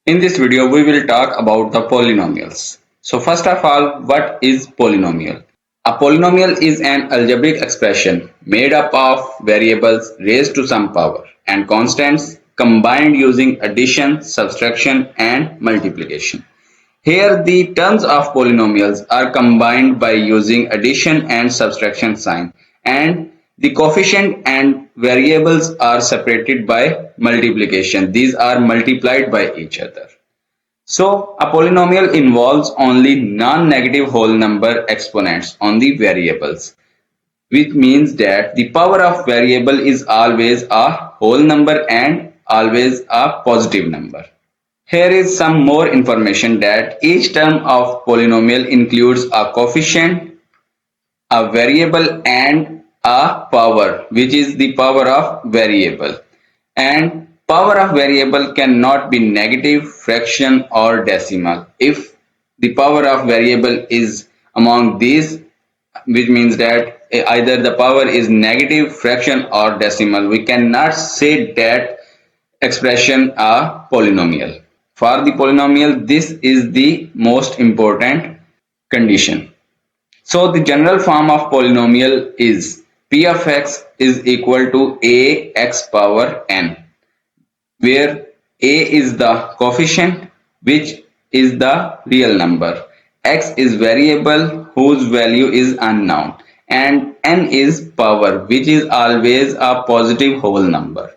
In this video, we will talk about the polynomials. So first of all, what is polynomial? A polynomial is an algebraic expression made up of variables raised to some power and constants combined using addition, subtraction and multiplication. Here the terms of polynomials are combined by using addition and subtraction sign, and the coefficient and variables are separated by multiplication. These are multiplied by each other. So a polynomial involves only non-negative whole number exponents on the variables, which means that the power of variable is always a whole number and always a positive number. Here is some more information that each term of polynomial includes a coefficient, a variable and a power, which is the power of variable. And power of variable cannot be negative, fraction or decimal. If the power of variable is among these, which means that either the power is negative, fraction or decimal, we cannot say that expression a polynomial. For the polynomial, this is the most important condition. So the general form of polynomial is p of x is equal to a x power n, where a is the coefficient, which is the real number, x is variable whose value is unknown, and n is power, which is always a positive whole number.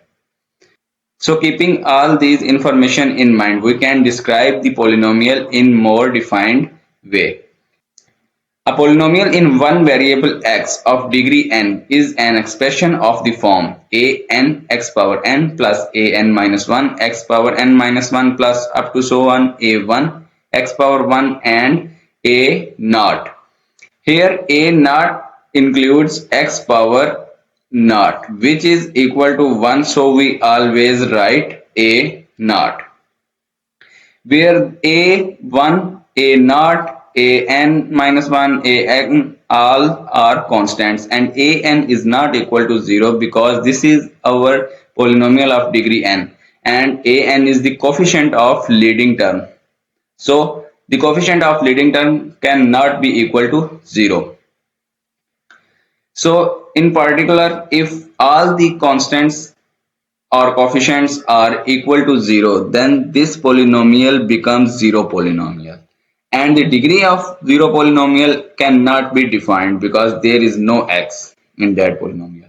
So keeping all these information in mind, we can describe the polynomial in more defined way. A polynomial in one variable x of degree n is an expression of the form a n x power n plus a n minus 1 x power n minus 1 plus up to so on a1 x power 1 and a naught. Here a naught includes x power naught, which is equal to 1, so we always write a naught, where a1, a naught, a n minus 1, a n all are constants, and a n is not equal to 0 because this is our polynomial of degree n, and a n is the coefficient of leading term. So the coefficient of leading term cannot be equal to 0. So in particular, if all the constants or coefficients are equal to 0, then this polynomial becomes zero polynomial. And the degree of zero polynomial cannot be defined because there is no x in that polynomial.